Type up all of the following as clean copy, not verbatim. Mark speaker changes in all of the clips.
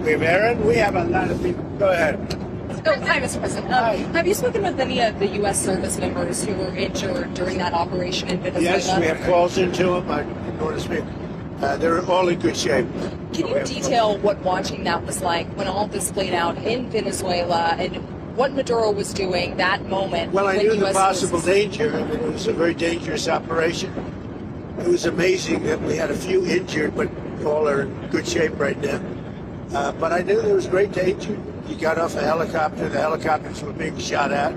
Speaker 1: We have Aaron. We have a lot of people. Go ahead.
Speaker 2: Oh, hi, Mr. President.
Speaker 1: Hi.
Speaker 2: Have you spoken with any of the U.S. service members who were injured during that operation in Venezuela?
Speaker 1: Yes, we have calls into them. I don't want to speak. They're all in good shape.
Speaker 2: Can you detail what watching that was like when all this played out in Venezuela and what Maduro was doing that moment?
Speaker 1: Well, I
Speaker 2: when
Speaker 1: knew the
Speaker 2: US
Speaker 1: possible danger. I mean, it was a very dangerous operation. It was amazing that we had a few injured, but all are in good shape right now. But I knew there was great danger. You got off a helicopter. The helicopters were being shot at.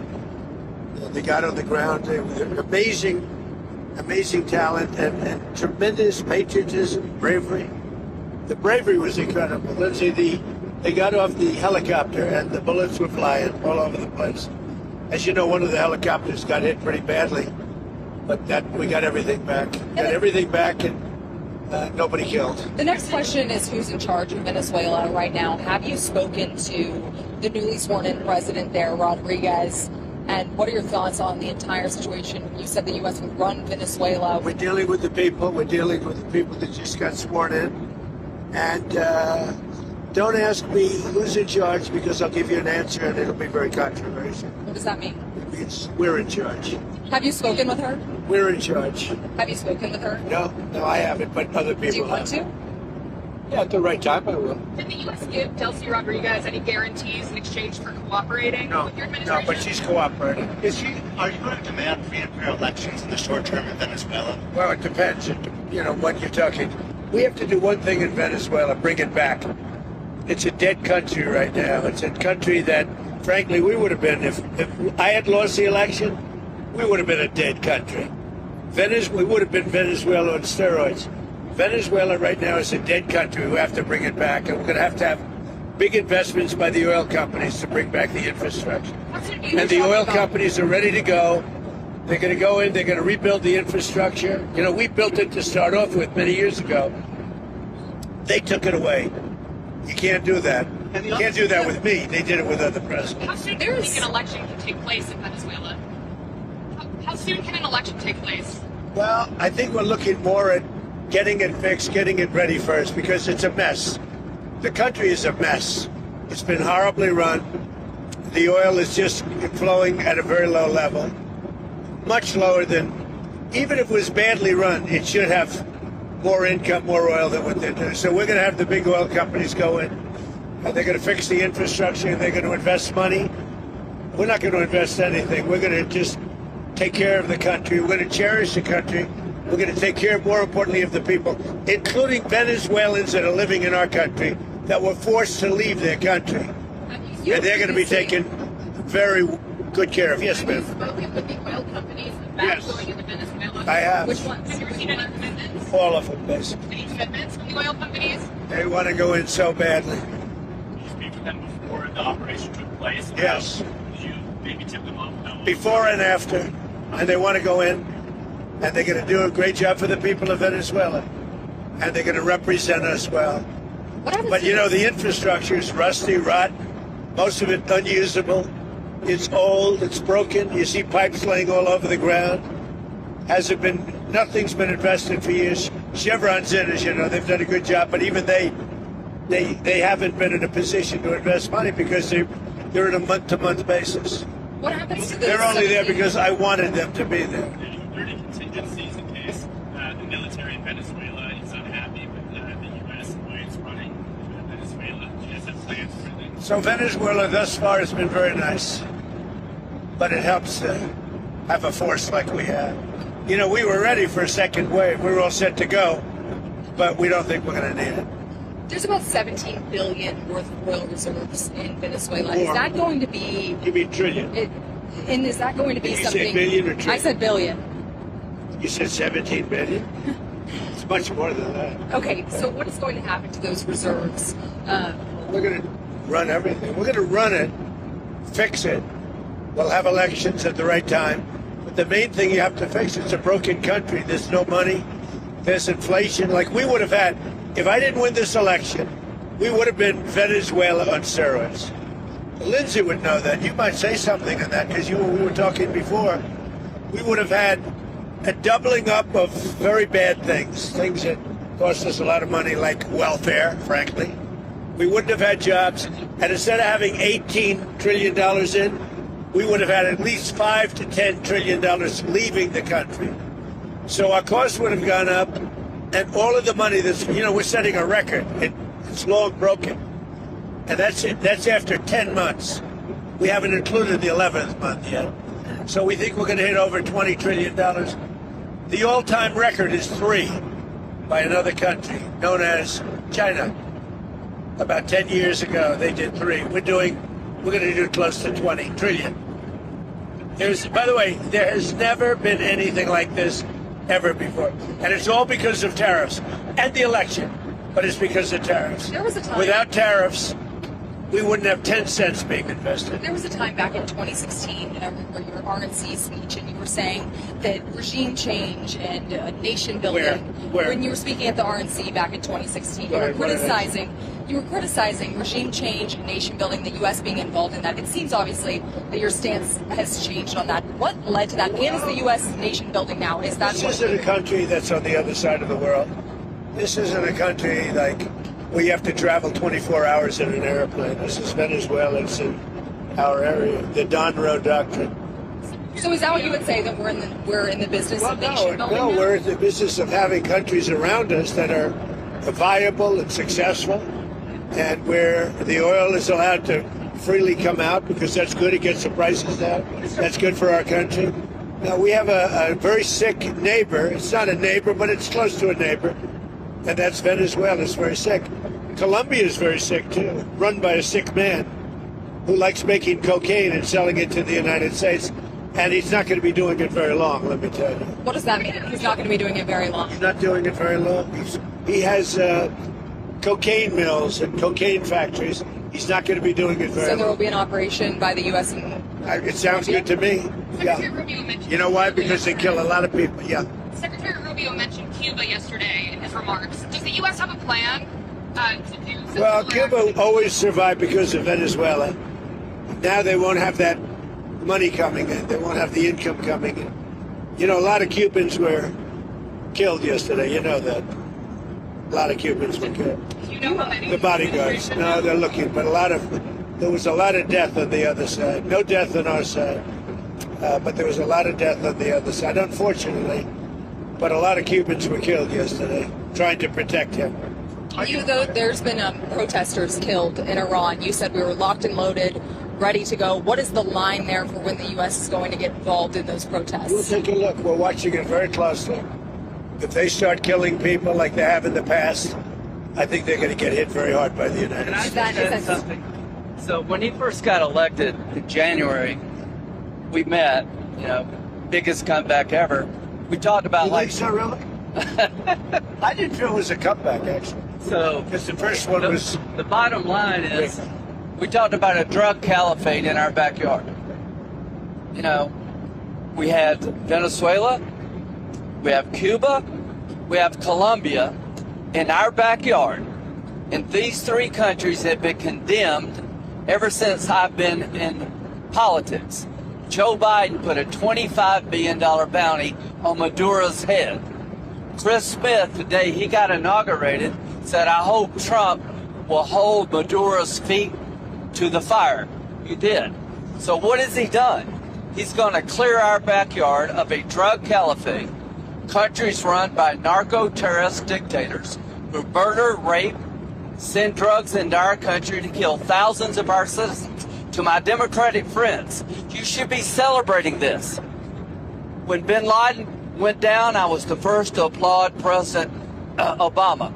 Speaker 1: They got on the ground. They were amazing talent and tremendous patriotism, bravery. The bravery was incredible. Lindsay, they got off the helicopter and the bullets were flying all over the place. As you know, one of the helicopters got hit pretty badly, but that we got everything back. Got everything back and nobody killed.
Speaker 2: The next question is who's in charge of Venezuela right now? Have you spoken to the newly sworn-in president there, Rodriguez? And what are your thoughts on the entire situation? You said the U.S. would run Venezuela.
Speaker 1: We're dealing with the people. We're dealing with the people that just got sworn in. And don't ask me who's in charge because I'll give you an answer and it'll be very controversial.
Speaker 2: What does that mean?
Speaker 1: It's, we're in charge.
Speaker 2: Have you spoken with her?
Speaker 1: We're in charge.
Speaker 2: Have you spoken with her?
Speaker 1: No, I haven't, but other people
Speaker 2: Do you want
Speaker 1: have.
Speaker 2: to?
Speaker 1: Yeah, at the right time I will.
Speaker 3: Did the U.S. give Delcy Rodriguez any guarantees in exchange for cooperating with your administration?
Speaker 1: No, but she's cooperating.
Speaker 4: Are you going to demand free and fair elections in the short term in Venezuela?
Speaker 1: Well, it depends. What you're talking. We have to do one thing in Venezuela, bring it back. It's a dead country right now. It's a country that, frankly, we would have been, if I had lost the election, we would have been a dead country. We would have been Venezuela on steroids. Venezuela right now is a dead country. We have to bring it back, and we're going to have big investments by the oil companies to bring back the infrastructure. And the oil companies are ready to go. They're going to go in, they're going to rebuild the infrastructure. We built it to start off with many years ago. They took it away. You can't do that. You can't do that with me. They did it with other presidents.
Speaker 3: How soon do you think an election can take place in Venezuela? How soon can an election take place?
Speaker 1: Well, I think we're looking more at getting it fixed, getting it ready first, because it's a mess. The country is a mess. It's been horribly run. The oil is just flowing at a very low level, much lower than, even if it was badly run, it should have more income, more oil than what they're doing. So we're going to have the big oil companies go in, and they're going to fix the infrastructure, and they're going to invest money. We're not going to invest anything. We're going to just take care of the country. We're going to cherish the country. We're going to take care, more importantly, of the people, including Venezuelans that are living in our country that were forced to leave their country. And they're going to be taken very good care of. Yes, ma'am.
Speaker 3: Have you spoken with the oil companies about
Speaker 1: Yes.
Speaker 3: going into Venezuela?
Speaker 1: I have.
Speaker 3: Which ones? Have you received any commitments?
Speaker 1: All of them, basically.
Speaker 3: Any commitments from the oil companies?
Speaker 1: They want to go in so badly.
Speaker 4: Did you speak with them before the operation took place?
Speaker 1: Yes.
Speaker 4: Did you maybe tip them off?
Speaker 1: Before and after. And they want to go in, and they're going to do a great job for the people of Venezuela. And they're going to represent us well. But the infrastructure is rusty, rot, most of it unusable. It's old, it's broken. You see pipes laying all over the ground. Nothing's been invested for years. Chevron's in, as you know, they've done a good job, but even they haven't been in a position to invest money because they're on a month-to-month basis.
Speaker 2: What happens to
Speaker 1: They're only there because I wanted them to be there.
Speaker 4: Are there any contingencies in case the military in Venezuela is unhappy with the U.S. and the way it's running Venezuela? Do you guys have plans for that?
Speaker 1: So Venezuela thus far has been very nice, but it helps to have a force like we have. We were ready for a second wave. We were all set to go, but we don't think we're going to need it.
Speaker 2: There's about $17 billion worth of oil reserves in Venezuela.
Speaker 1: More.
Speaker 2: Is that going to be?
Speaker 1: You mean trillion?
Speaker 2: And is that going to be
Speaker 1: Did you
Speaker 2: something?
Speaker 1: say billion or trillion?
Speaker 2: I said billion.
Speaker 1: You said 17 billion? It's much more than that.
Speaker 2: Okay, so what is going to happen to those reserves?
Speaker 1: We're going to run everything. We're going to run it, fix it. We'll have elections at the right time. But the main thing you have to fix, it's a broken country. There's no money. There's inflation. Like we would have had, if I didn't win this election, we would have been Venezuela on steroids. Lindsay would know that. You might say something on that because we were talking before. We would have had a doubling up of very bad things that cost us a lot of money, like welfare, frankly. we wouldn't have had jobs. And instead of having $18 trillion in, we would have had at least $5 to $10 trillion leaving the country. So our costs would have gone up, and all of the money that's, we're setting a record. It's long broken. And that's it. That's after 10 months. We haven't included the 11th month yet. So we think we're going to hit over $20 trillion. The all-time record is 3 by another country known as China. About 10 years ago, they did 3. We're going to do close to 20 trillion. By the way, there has never been anything like this ever before. And it's all because of tariffs and the election, but it's because of tariffs.
Speaker 2: There was a time.
Speaker 1: Without tariffs, we wouldn't have 10 cents being invested.
Speaker 2: There was a time back in 2016, I remember your RNC speech, and you were saying that regime change and nation building.
Speaker 1: Where?
Speaker 2: When you were speaking at the RNC back in 2016, you were criticizing regime change and nation building, the U.S. being involved in that. It seems obviously that your stance has changed on that. What led to that? And is the U.S. nation building now? Is that?
Speaker 1: This isn't a country that's on the other side of the world. This isn't a country like where you have to travel 24 hours in an airplane. This is Venezuela. It's in our area. The Donroe Doctrine.
Speaker 2: So is that what you would say, that we're in the business of nation building?
Speaker 1: No,
Speaker 2: now?
Speaker 1: we're in the business of having countries around us that are viable and successful, and where the oil is allowed to freely come out because that's good. It gets the prices down. That's good for our country. Now, we have a very sick neighbor. It's not a neighbor, but it's close to a neighbor, and that's Venezuela. It's very sick. Colombia is very sick, too, run by a sick man who likes making cocaine and selling it to the United States. And he's not going to be doing it very long, let me tell you.
Speaker 2: What does that mean? He's not going to be doing it very long.
Speaker 1: He's not doing it very long. He has cocaine mills and cocaine factories. He's not going to be doing it very long.
Speaker 2: So there will be an operation by the U.S.
Speaker 1: It sounds good to me.
Speaker 3: Secretary Rubio mentioned.
Speaker 1: You know why? Because they kill a lot of people. Yeah.
Speaker 3: Secretary Rubio mentioned Cuba yesterday in his remarks. Does the U.S. have a plan to do?
Speaker 1: Well, Cuba always survived because of Venezuela. Now they won't have that money coming in. They won't have the income coming in. A lot of Cubans were killed yesterday. You know that. A lot of Cubans were killed.
Speaker 3: Do you know how many?
Speaker 1: The bodyguards. No, they're looking, but there was a lot of death on the other side. No death on our side, but there was a lot of death on the other side, unfortunately. But a lot of Cubans were killed yesterday, trying to protect him.
Speaker 2: There's been protesters killed in Iran. You said we were locked and loaded, ready to go. What is the line there for when the U.S. is going to get involved in those protests?
Speaker 1: We'll take a look. We're watching it very closely. If they start killing people like they have in the past, I think they're going to get hit very hard by the United
Speaker 5: And I
Speaker 1: States.
Speaker 5: just said something. So when he first got elected in January, we met, biggest comeback ever. We talked about
Speaker 1: You think so, really? I didn't feel it was a comeback, actually.
Speaker 5: So
Speaker 1: Because the first one was...
Speaker 5: the bottom line is we talked about a drug caliphate in our backyard. We had Venezuela, we have Cuba, we have Colombia in our backyard. And these 3 countries have been condemned ever since I've been in politics. Joe Biden put a $25 billion bounty on Maduro's head. Chris Smith, the day he got inaugurated, said, I hope Trump will hold Maduro's feet to the fire. He did. So what has he done? He's going to clear our backyard of a drug caliphate, countries run by narco-terrorist dictators who murder, rape, send drugs into our country to kill thousands of our citizens. To my Democratic friends, you should be celebrating this. When bin Laden went down, I was the first to applaud President Obama.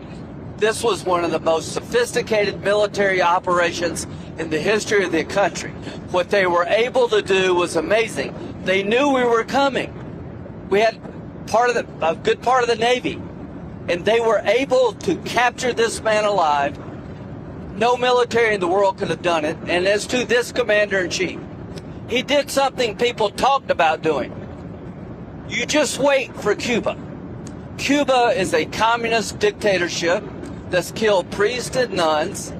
Speaker 5: This was one of the most sophisticated military operations in the history of the country. What they were able to do was amazing. They knew we were coming. We had a good part of the Navy, and they were able to capture this man alive. No military in the world could have done it. And as to this commander-in-chief, he did something people talked about doing. You just wait for Cuba. Cuba is a communist dictatorship that's killed priests and nuns.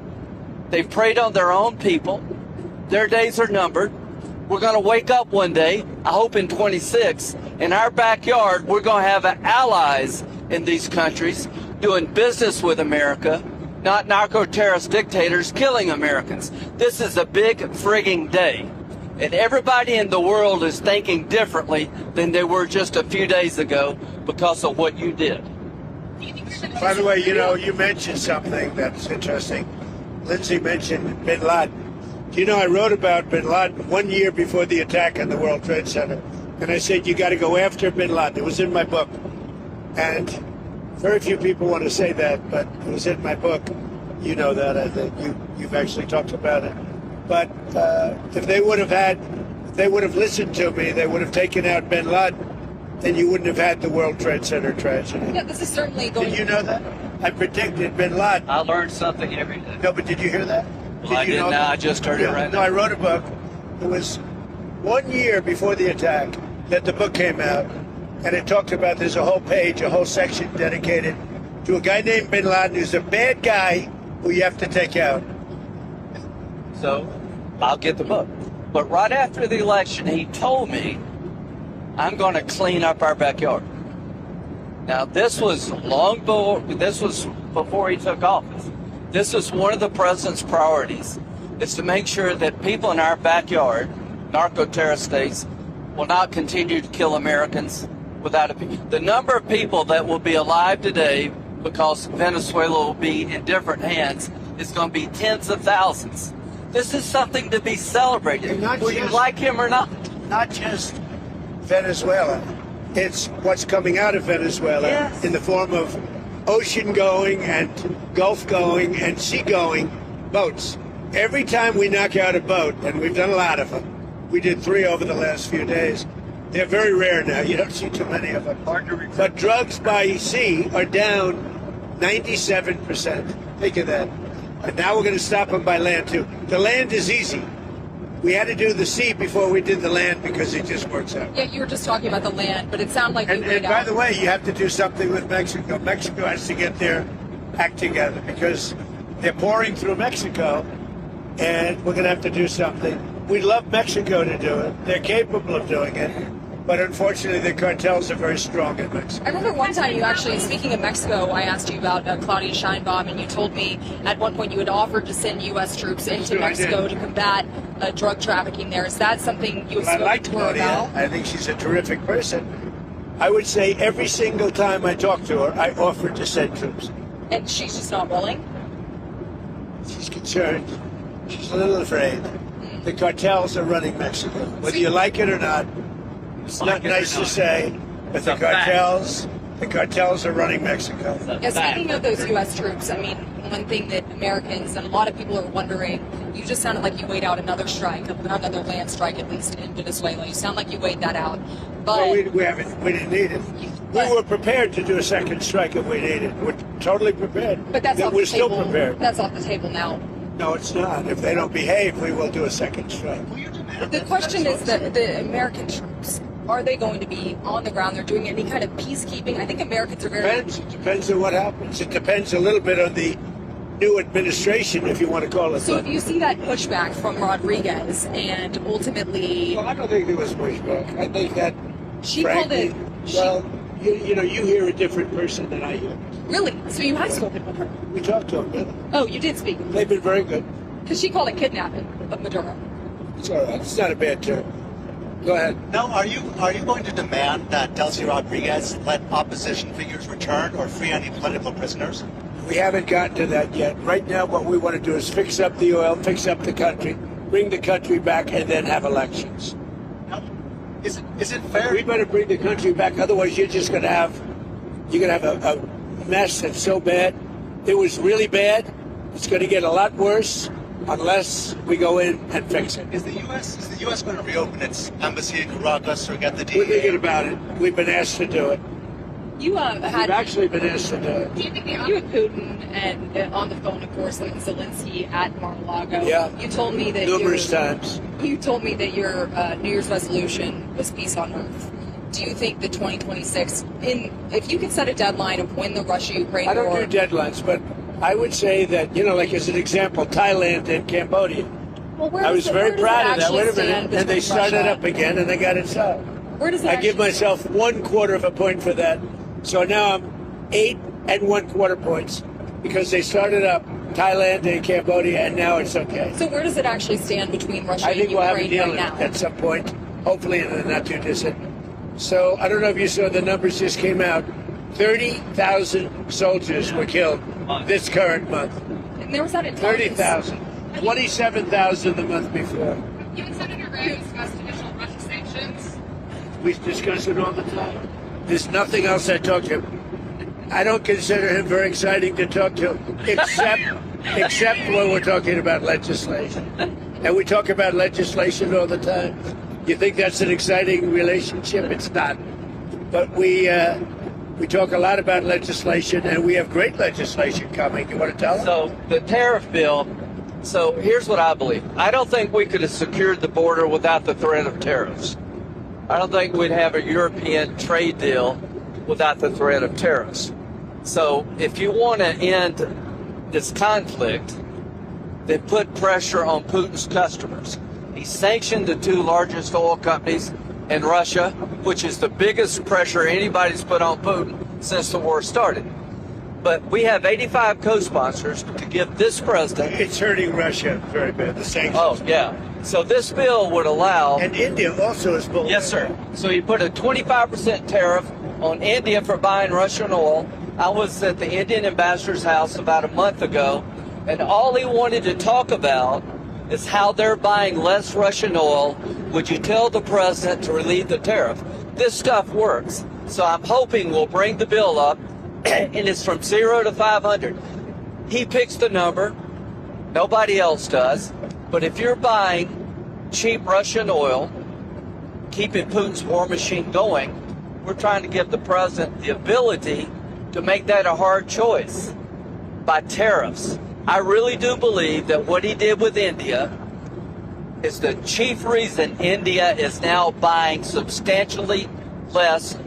Speaker 5: They've preyed on their own people. Their days are numbered. We're going to wake up one day, I hope in 26, in our backyard, we're going to have allies in these countries doing business with America, not narco-terrorist dictators killing Americans. This is a big frigging day. And everybody in the world is thinking differently than they were just a few days ago because of what you did.
Speaker 1: By the way, you mentioned something that's interesting. Lindsay mentioned bin Laden. Do you know I wrote about bin Laden 1 year before the attack on the World Trade Center? And I said, you got to go after bin Laden. It was in my book. And very few people want to say that, but it was in my book. You know that, I think. You've actually talked about it. But if they would have listened to me, they would have taken out bin Laden, then you wouldn't have had the World Trade Center tragedy.
Speaker 2: Yeah, this is certainly going.
Speaker 1: Did you know that? I predicted bin Laden.
Speaker 5: I learned something every day.
Speaker 1: No, but did you hear that?
Speaker 5: Well, I didn't know. I just heard it right
Speaker 1: now. No, I wrote a book. It was 1 year before the attack that the book came out, and it talked about, there's a whole page, a whole section dedicated to a guy named bin Laden who's a bad guy who you have to take out.
Speaker 5: So I'll get the book. But right after the election, he told me, I'm going to clean up our backyard. Now, this was before he took office. This is one of the president's priorities, is to make sure that people in our backyard, narco-terrorist states, will not continue to kill Americans without the number of people that will be alive today because Venezuela will be in different hands is going to be tens of thousands. This is something to be celebrated, whether you like him or not.
Speaker 1: Not just Venezuela. It's what's coming out of Venezuela,
Speaker 5: yes,
Speaker 1: in the form of ocean-going and Gulf-going and sea-going boats. Every time we knock out a boat, and we've done a lot of them, we did 3 over the last few days. They're very rare now. You don't see too many of them. But drugs by sea are down 97%. Think of that. And now we're going to stop them by land, too. The land is easy. We had to do the sea before we did the land because it just works out.
Speaker 2: Yeah, you were just talking about the land, but it sounded like
Speaker 1: and by the way, you have to do something with Mexico. Mexico has to get their act together because they're pouring through Mexico, and we're going to have to do something. We'd love Mexico to do it. They're capable of doing it. But unfortunately, the cartels are very strong in Mexico.
Speaker 2: I remember one time you actually, speaking of Mexico, I asked you about Claudia Sheinbaum, and you told me at one point you had offered to send U.S. troops into Mexico to combat drug trafficking there. Is that something you have spoken to her about?
Speaker 1: I think she's a terrific person. I would say every single time I talk to her, I offered to send troops.
Speaker 2: And she's just not willing?
Speaker 1: She's concerned. She's a little afraid. The cartels are running Mexico. Whether you like it or not, it's not nice to say, but the cartels are running Mexico.
Speaker 2: Yeah, speaking of those U.S. troops, I mean, one thing that Americans and a lot of people are wondering, you just sounded like you weighed out another strike, another land strike, at least in Venezuela. You sound like you weighed that out. But
Speaker 1: no, we didn't need it. We were prepared to do a second strike if we needed it. We're totally prepared.
Speaker 2: But that's off
Speaker 1: we're
Speaker 2: the table.
Speaker 1: Still prepared.
Speaker 2: That's off the table now.
Speaker 1: No, it's not. If they don't behave, we will do a second strike.
Speaker 2: The question is that the American troops, are they going to be on the ground? They're doing any kind of peacekeeping? I think Americans are very...
Speaker 1: It depends on what happens. It depends a little bit on the new administration, if you want to call it
Speaker 2: so
Speaker 1: that.
Speaker 2: If you see that pushback from Rodriguez and ultimately...
Speaker 1: Well, I don't think there was pushback. I think that,
Speaker 2: she
Speaker 1: frankly,
Speaker 2: called it...
Speaker 1: Well, you hear a different person than I hear.
Speaker 2: Really? So you have spoken with her?
Speaker 1: We talked to them, really.
Speaker 2: Oh, you did speak with her?
Speaker 1: They've been very good.
Speaker 2: Because she called it kidnapping of Maduro.
Speaker 1: It's all right. It's not a bad term. Go ahead.
Speaker 6: Now, are you going to demand that Delcy Rodriguez let opposition figures return or free any political prisoners?
Speaker 1: We haven't gotten to that yet. Right now, what we want to do is fix up the oil, fix up the country, bring the country back, and then have elections.
Speaker 6: Now, is it fair?
Speaker 1: We better bring the country back. Otherwise, you're going to have a mess that's so bad. It was really bad. It's going to get a lot worse unless we go in and fix it.
Speaker 6: Is the U.S. going to reopen its embassy in Caracas or get the DEA?
Speaker 1: We're thinking about it. We've been asked to do it.
Speaker 2: You
Speaker 1: We've actually been asked to do it.
Speaker 2: Do you think you and Putin and on the phone, of course, and Zelensky at Mar-a-Lago?
Speaker 1: Yeah.
Speaker 2: You told me that
Speaker 1: numerous times.
Speaker 2: You told me that your New Year's resolution was peace on earth. Do you think that 2026, if you could set a deadline of when the Russia-Ukraine war...
Speaker 1: I don't do deadlines, but I would say that, like as an example, Thailand and Cambodia.
Speaker 2: Well,
Speaker 1: I was very proud of that. Wait a minute. And they started up again and they got it solved.
Speaker 2: Where does that
Speaker 1: I give myself 1/4 of a point for that. So now I'm 8 1/4 points. because they started up Thailand and Cambodia, and now it's okay.
Speaker 2: So where does it actually stand between Russia
Speaker 1: I
Speaker 2: and
Speaker 1: think we'll have a
Speaker 2: Ukraine
Speaker 1: deal
Speaker 2: right now?
Speaker 1: at some point, hopefully in the not too distant. So I don't know if you saw the numbers just came out. 30,000 soldiers were killed this current month.
Speaker 2: And there was that intelligence.
Speaker 1: 30,000. 27,000 the month before.
Speaker 3: You and Senator Gray discussed additional Russia sanctions.
Speaker 1: We discuss it all the time. There's nothing else I talk to him. I don't consider him very exciting to talk to, except when we're talking about legislation. And we talk about legislation all the time. You think that's an exciting relationship? It's not. But we talk a lot about legislation, and we have great legislation coming. You want to tell them?
Speaker 5: So the tariff bill, so here's what I believe. I don't think we could have secured the border without the threat of tariffs. I don't think we'd have a European trade deal without the threat of tariffs. So if you want to end this conflict, then put pressure on Putin's customers. He sanctioned the two largest oil companies in Russia, which is the biggest pressure anybody's put on Putin since the war started. But we have 85 co-sponsors to give this president.
Speaker 1: It's hurting Russia very bad, the sanctions.
Speaker 5: Oh, yeah. So this bill would allow.
Speaker 1: And India also is bullying.
Speaker 5: Yes, sir. So you put a 25% tariff on India for buying Russian oil. I was at the Indian ambassador's house about a month ago, and all he wanted to talk about is how they're buying less Russian oil. Would you tell the president to relieve the tariff? This stuff works. So I'm hoping we'll bring the bill up, and it's from 0 to 500. He picks the number. Nobody else does. But if you're buying cheap Russian oil, keeping Putin's war machine going, we're trying to give the president the ability to make that a hard choice by tariffs. I really do believe that what he did with India is the chief reason India is now buying substantially less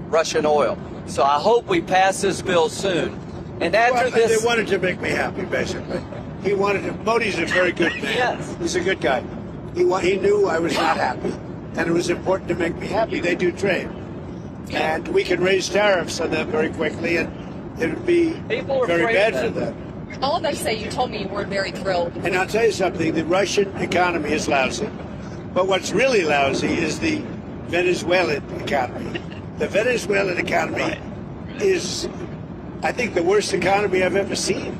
Speaker 5: Russian oil. So I hope we pass this bill soon. And after this,
Speaker 1: they wanted to make me happy, basically. He wanted to. Modi's a very good man.
Speaker 5: Yes.
Speaker 1: He's a good guy. He knew I was not happy, and it was important to make me happy. They do trade, and we can raise tariffs on them very quickly, and it would be very bad for them.
Speaker 2: All of that to say, you told me you weren't very thrilled.
Speaker 1: And I'll tell you something, the Russian economy is lousy. But what's really lousy is the Venezuelan economy. The Venezuelan economy is, I think, the worst economy I've ever seen.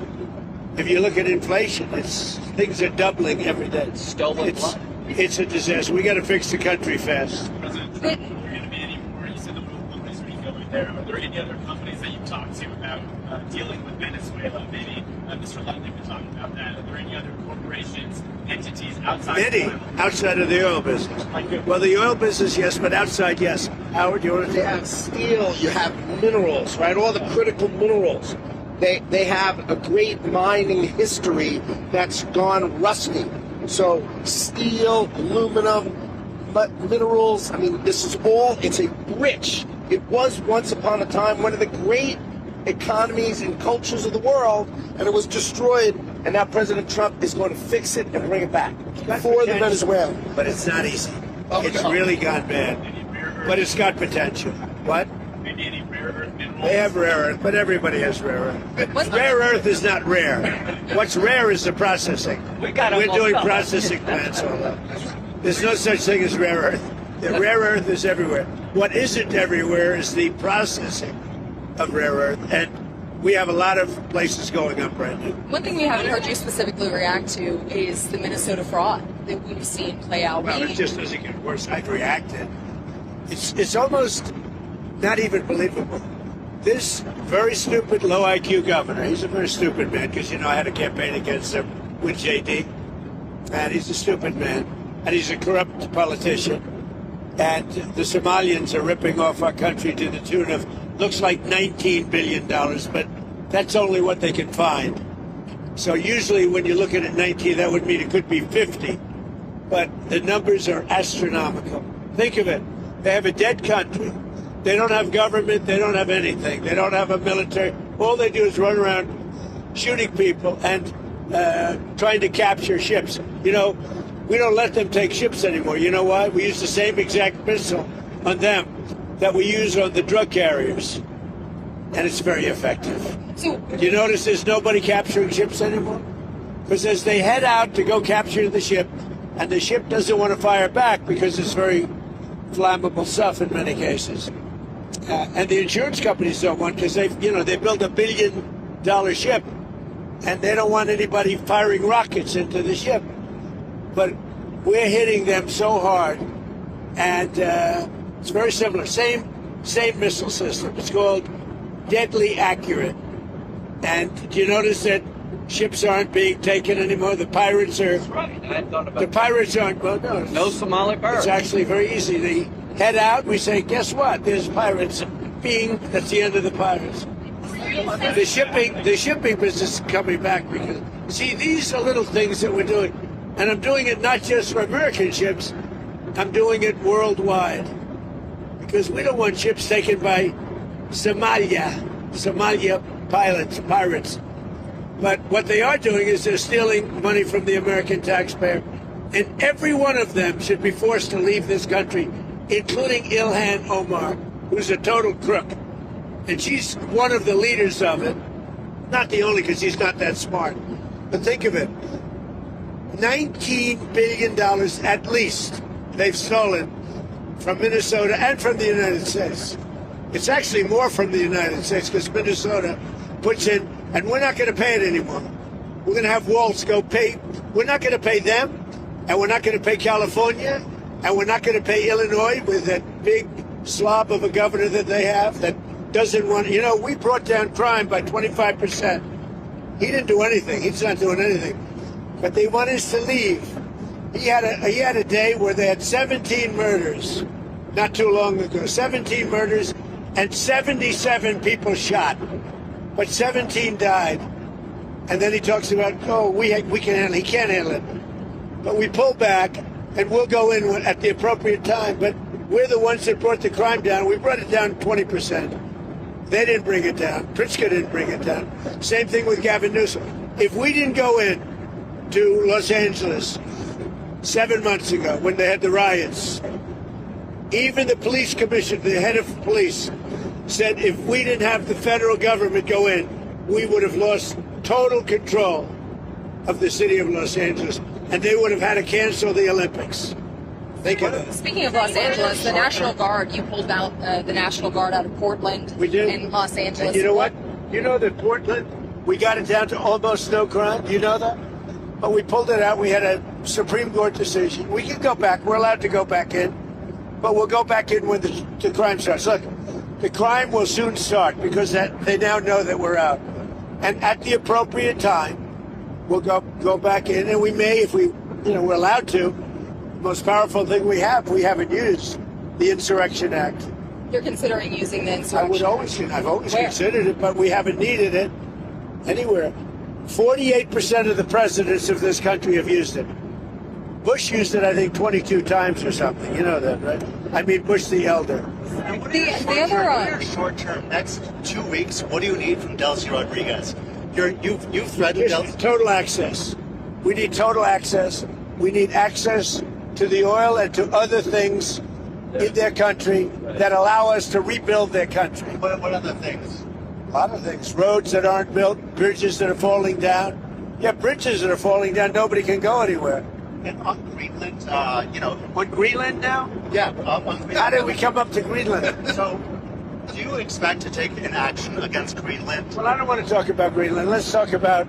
Speaker 1: If you look at inflation, things are doubling every day. It's a disaster. We got to fix the country fast.
Speaker 4: President Trump, are there going to be any more? You said the oil companies are going there. Are there any other companies that you've talked to about dealing with Venezuela? Maybe Mr. Lutnick could talk about that. Are there any other corporations, entities outside?
Speaker 1: Many outside of the oil business. Well, the oil business, yes, but outside, yes. Howard, you want to
Speaker 7: You have steel, you have minerals, right? All the critical minerals. They have a great mining history that's gone rusty. So steel, aluminum, minerals, I mean, this is all, it's a rich. It was once upon a time one of the great economies and cultures of the world, and it was destroyed, and now President Trump is going to fix it and bring it back for the Venezuelan.
Speaker 1: But it's not easy.
Speaker 7: Oh,
Speaker 1: It's
Speaker 7: no.
Speaker 1: really gone bad. But it's got potential. What?
Speaker 4: Maybe any rare earth minerals?
Speaker 1: They have rare earth, but everybody has rare earth.
Speaker 2: What's
Speaker 1: Rare earth is not rare. What's rare is the processing.
Speaker 5: We got
Speaker 1: We're
Speaker 5: almost
Speaker 1: doing
Speaker 5: done.
Speaker 1: processing plants all that. There's no such thing as rare earth. The rare earth is everywhere. What isn't everywhere is the processing of rare earth, and we have a lot of places going up right now.
Speaker 2: One thing we haven't heard you specifically react to is the Minnesota fraud that we've seen play out.
Speaker 1: Well, it just doesn't get worse. I've reacted. It's almost not even believable. This very stupid, low IQ governor, he's a very stupid man, because, I had a campaign against him with JD, and he's a stupid man, and he's a corrupt politician, and the Somalians are ripping off our country to the tune of, looks like $19 billion, but that's only what they can find. So usually when you look at it 19, that would mean it could be 50, but the numbers are astronomical. Think of it. They have a dead country. They don't have government. They don't have anything. They don't have a military. All they do is run around shooting people and trying to capture ships. We don't let them take ships anymore. You know why? We use the same exact missile on them that we use on the drug carriers. and it's very effective.
Speaker 2: So,
Speaker 1: You notice there's nobody capturing ships anymore? Because as they head out to go capture the ship, and the ship doesn't want to fire back because it's very flammable stuff in many cases. And the insurance companies don't want, because they build $1 billion ship, and they don't want anybody firing rockets into the ship. But we're hitting them so hard, and it's very similar. Same missile system. It's called Deadly Accurate. And do you notice that ships aren't being taken anymore? The pirates are.
Speaker 5: Right. I hadn't thought about
Speaker 1: The pirates aren't. Well, no.
Speaker 5: No Somali birds.
Speaker 1: It's actually very easy. They head out. We say, guess what? There's pirates. Bing. That's the end of the pirates. The shipping business is coming back because, see, these are little things that we're doing, and I'm doing it not just for American ships. I'm doing it worldwide because we don't want ships taken by Somalia pirates. But what they are doing is they're stealing money from the American taxpayer, and every one of them should be forced to leave this country, including Ilhan Omar, who's a total crook. And she's one of the leaders of it. Not the only, because she's not that smart. But think of it. $19 billion at least they've stolen from Minnesota and from the United States. It's actually more from the United States because Minnesota puts in, and we're not going to pay it anymore. We're going to have Waltz go pay. We're not going to pay them, and we're not going to pay California, and we're not going to pay Illinois with that big slob of a governor that they have that doesn't want. We brought down crime by 25%. He didn't do anything. He's not doing anything. But they want us to leave. He had a day where they had 17 murders, not too long ago. 17 murders and 77 people shot, but 17 died. And then he talks about, we can handle it. He can't handle it. But we pull back, and we'll go in at the appropriate time. But we're the ones that brought the crime down. We brought it down 20%. They didn't bring it down. Pritzker didn't bring it down. Same thing with Gavin Newsom. If we didn't go in to Los Angeles 7 months ago when they had the riots, even the police commissioner, the head of police, said if we didn't have the federal government go in, we would have lost total control of the city of Los Angeles, and they would have had to cancel the Olympics. Think of it.
Speaker 2: speaking of Los Angeles, the National Guard, you pulled out the National Guard out of Portland
Speaker 1: We did.
Speaker 2: and Los Angeles.
Speaker 1: And you know what? You know that Portland, we got it down to almost no crime. Do you know that? But we pulled it out. We had a Supreme Court decision. We can go back. We're allowed to go back in. But we'll go back in when the crime starts. Look, the crime will soon start because they now know that we're out. And at the appropriate time, we'll go back in. And we may, if we're allowed to. The most powerful thing we haven't used, the Insurrection Act.
Speaker 2: You're considering using the insurrection?
Speaker 1: I've always
Speaker 2: Where?
Speaker 1: considered it, but we haven't needed it anywhere. 48% of the presidents of this country have used it. Bush used it, I think, 22 times or something. You know that, right? I mean, Bush the elder.
Speaker 6: And what
Speaker 2: The
Speaker 6: are your short-term, next 2 weeks, what do you need from Delcy Rodriguez? You've threatened Delcy.
Speaker 1: Total access. We need total access. We need access to the oil and to other things in their country that allow us to rebuild their country.
Speaker 6: What other things?
Speaker 1: A lot of things. Roads that aren't built, bridges that are falling down. Yeah, bridges that are falling down, nobody can go anywhere.
Speaker 6: And on Greenland, On
Speaker 1: Greenland now?
Speaker 6: Yeah, on Greenland.
Speaker 1: How did we come up to Greenland?
Speaker 6: So, do you expect to take an action against Greenland?
Speaker 1: Well, I don't want to talk about Greenland. Let's talk about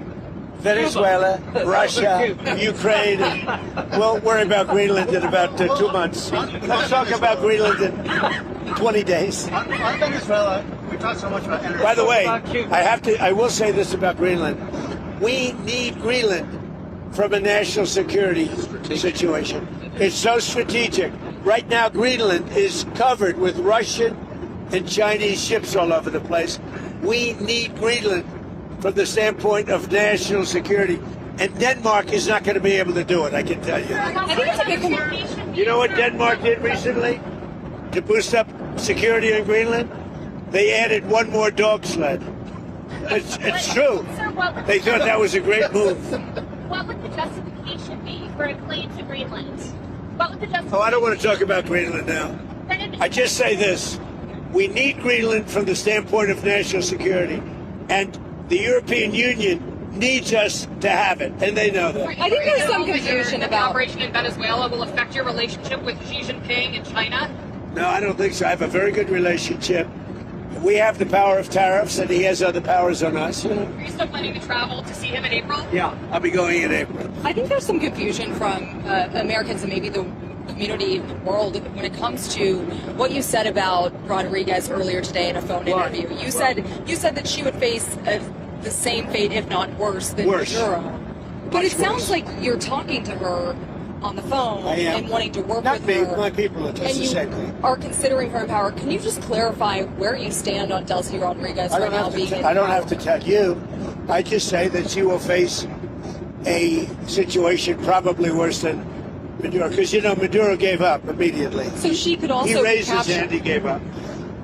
Speaker 1: Venezuela, Russia, Ukraine, and we'll worry about Greenland in about 2 months. Let's talk about Greenland in 20 days.
Speaker 6: On Venezuela, we talked so much about energy.
Speaker 1: By the way, I will say this about Greenland. We need Greenland from a national security situation. It's so strategic. Right now, Greenland is covered with Russian and Chinese ships all over the place. We need Greenland from the standpoint of national security. And Denmark is not going to be able to do it, I can tell you.
Speaker 2: I think it's a big
Speaker 1: You know what Denmark did recently to boost up security in Greenland? They added one more dog sled. It's true. They thought that was a great move.
Speaker 8: What would the justification be for a claim to Greenland? What would the justification
Speaker 1: Oh, I don't want to talk about Greenland now. I just say this. We need Greenland from the standpoint of national security, and the European Union needs us to have it, and they know that.
Speaker 2: I think there's some confusion
Speaker 3: The
Speaker 2: about.
Speaker 3: operation in Venezuela will affect your relationship with Xi Jinping in China.
Speaker 1: No, I don't think so. I have a very good relationship. We have the power of tariffs, and he has other powers on us.
Speaker 3: Are you still planning to travel to see him in April?
Speaker 1: Yeah, I'll be going in April.
Speaker 2: I think there's some confusion from Americans and maybe the community in the world when it comes to what you said about Rodriguez earlier today in a phone
Speaker 1: What?
Speaker 2: interview. You said that she would face the same fate, if not worse, than
Speaker 1: Worse.
Speaker 2: Maduro. But it
Speaker 1: Much
Speaker 2: sounds
Speaker 1: worse.
Speaker 2: like you're talking to her on the phone
Speaker 1: I am.
Speaker 2: and wanting to work
Speaker 1: Not
Speaker 2: with
Speaker 1: me,
Speaker 2: her.
Speaker 1: my people are just
Speaker 2: and
Speaker 1: the
Speaker 2: you
Speaker 1: same thing.
Speaker 2: are considering her in power. Can you just clarify where you stand on Delcy Rodriguez
Speaker 1: I
Speaker 2: right
Speaker 1: don't
Speaker 2: now
Speaker 1: have
Speaker 2: being
Speaker 1: to.
Speaker 2: in
Speaker 1: I don't
Speaker 2: power?
Speaker 1: have to tell you. I just say that she will face a situation probably worse than Maduro, because Maduro gave up immediately.
Speaker 2: So she could also
Speaker 1: He raised his
Speaker 2: capture.
Speaker 1: hand. He gave up,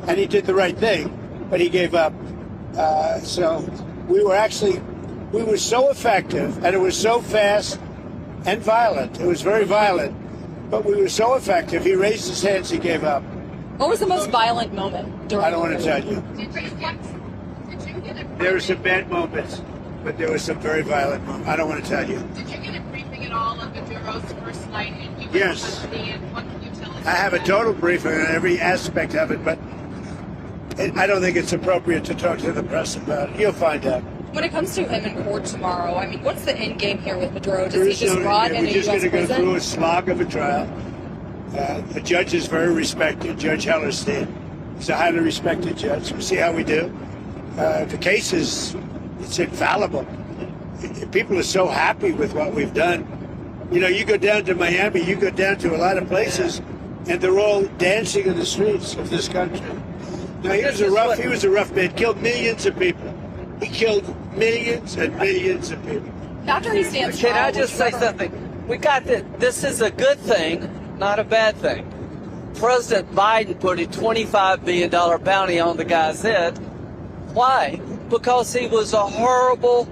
Speaker 1: and he did the right thing, but he gave up. So we were so effective, and it was so fast and violent. It was very violent, but we were so effective. He raised his hands. He gave up.
Speaker 2: What was the most violent moment during?
Speaker 1: I don't want to tell you.
Speaker 8: Did you get a
Speaker 1: There were some bad moments, but there were some very violent moments. I don't want to tell you.
Speaker 8: Did you get a briefing at all of Maduro's first night in U.S.
Speaker 1: Yes.
Speaker 8: custody, and what can you tell us?
Speaker 1: I have a
Speaker 8: about
Speaker 1: total briefing on every aspect of it, but I don't think it's appropriate to talk to the press about it. You'll find out.
Speaker 2: When it comes to him in court tomorrow, I mean, what's the end game here with Maduro?
Speaker 1: There
Speaker 2: Does he
Speaker 1: is
Speaker 2: just
Speaker 1: no-
Speaker 2: rot in
Speaker 1: We're
Speaker 2: a
Speaker 1: just
Speaker 2: U.S.
Speaker 1: going to go
Speaker 2: prison?
Speaker 1: through a slog of a trial. The judge is very respected, Judge Hellerstein. He's a highly respected judge. We'll see how we do. The case it's infallible. People are so happy with what we've done. You go down to Miami, you go down to a lot of places, and they're all dancing in the streets of this country. Now, he was a rough man, killed millions of people. He killed millions and millions of people.
Speaker 2: After he stands
Speaker 5: Can
Speaker 2: trial,
Speaker 5: I just say something? We got that. This is a good thing, not a bad thing. President Biden put a $25 billion bounty on the guy's head. Why? Because he was a horrible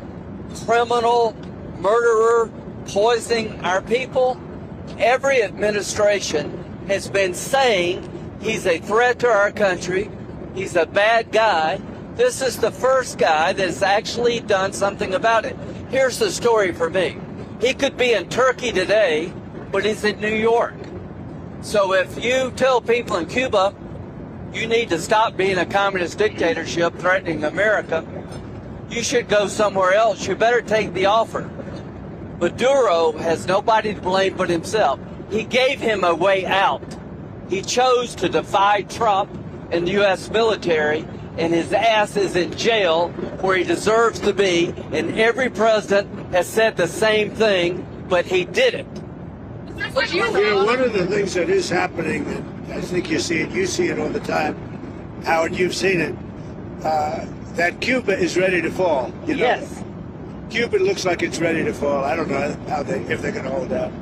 Speaker 5: criminal, murderer, poisoning our people. Every administration has been saying he's a threat to our country. He's a bad guy. This is the first guy that's actually done something about it. Here's the story for me. He could be in Turkey today, but he's in New York. So if you tell people in Cuba, you need to stop being a communist dictatorship threatening America, you should go somewhere else. You better take the offer. Maduro has nobody to blame but himself. He gave him a way out. He chose to defy Trump and the U.S. military, and his ass is in jail where he deserves to be, and every president has said the same thing, but he didn't.
Speaker 2: Would you?
Speaker 1: One of the things that is happening, and I think you see it all the time, Howard, you've seen it, that Cuba is ready to fall.
Speaker 5: Yes.
Speaker 1: Cuba looks like it's ready to fall. I don't know if they're going to hold out.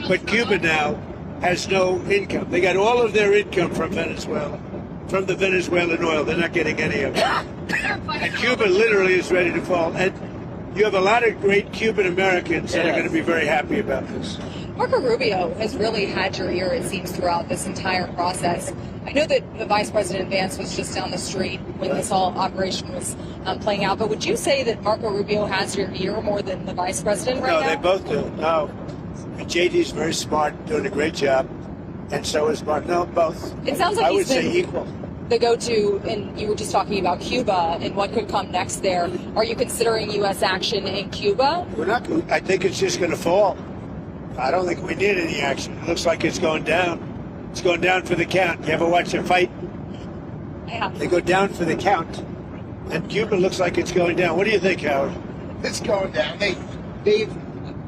Speaker 1: But Cuba now has no income. They got all of their income from Venezuela, from the Venezuelan oil. They're not getting any of it. And Cuba literally is ready to fall. And you have a lot of great Cuban Americans that are going to be very happy about this.
Speaker 2: Marco Rubio has really had your ear, it seems, throughout this entire process. I know that the Vice President Vance was just down the street when this whole operation was playing out, but would you say that Marco Rubio has your ear more than the Vice President right
Speaker 1: No,
Speaker 2: now?
Speaker 1: they both do. No. JD's very smart, doing a great job. And so is Mark. No, both.
Speaker 2: It sounds like
Speaker 1: I
Speaker 2: he's
Speaker 1: would say
Speaker 2: been
Speaker 1: equal.
Speaker 2: the go-to, and you were just talking about Cuba and what could come next there. Are you considering U.S. action in Cuba?
Speaker 1: We're not. I think it's just going to fall. I don't think we need any action. It looks like it's going down. It's going down for the count. You ever watch a fight?
Speaker 2: Yeah.
Speaker 1: They go down for the count. And Cuba looks like it's going down. What do you think, Howard?
Speaker 7: It's going down. They've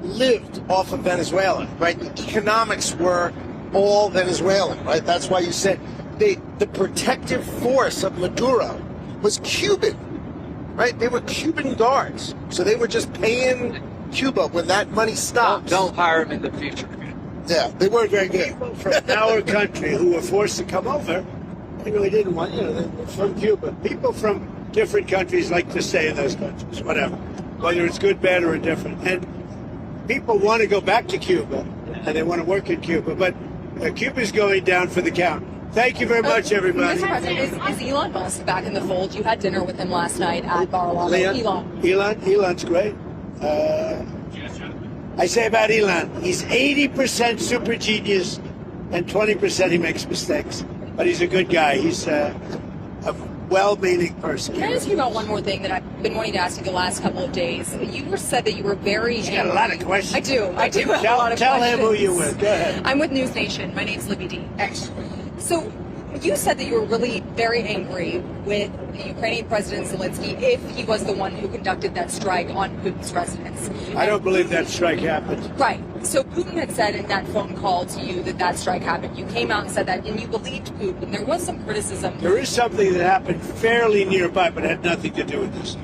Speaker 7: lived off of Venezuela, right? The economics were all Venezuelan, right? That's why you said the protective force of Maduro was Cuban, right? They were Cuban guards. So they were just paying Cuba when that money stopped.
Speaker 5: Don't hire him in the future.
Speaker 7: Yeah, they weren't very good.
Speaker 1: People from our country who were forced to come over, they really didn't want, they were from Cuba. People from different countries like to stay in those countries, whatever, whether it's good, bad, or indifferent. And people want to go back to Cuba, and they want to work in Cuba, but Cuba's going down for the count. Thank you very much, everybody.
Speaker 2: Mr. President, is Elon Musk back in the fold? You had dinner with him last night at Mar-a-Lago.
Speaker 1: Elon's great. I say about Elon, he's 80% super genius and 20% he makes mistakes. But he's a good guy. He's a well-meaning person.
Speaker 2: Can I ask you about one more thing that I've been wanting to ask you the last couple of days? You said that you were very
Speaker 1: He's got a lot of questions.
Speaker 2: I do have a lot of
Speaker 1: Tell
Speaker 2: questions.
Speaker 1: him who you're with. Go ahead.
Speaker 2: I'm with News Nation. My name's Libby D. So you said that you were really very angry with the Ukrainian President Zelensky if he was the one who conducted that strike on Putin's residence.
Speaker 1: I don't believe that strike happened.
Speaker 2: Right. So Putin had said in that phone call to you that strike happened. You came out and said that, and you believed Putin. There was some criticism.
Speaker 1: There is something that happened fairly nearby, but had nothing to do with this.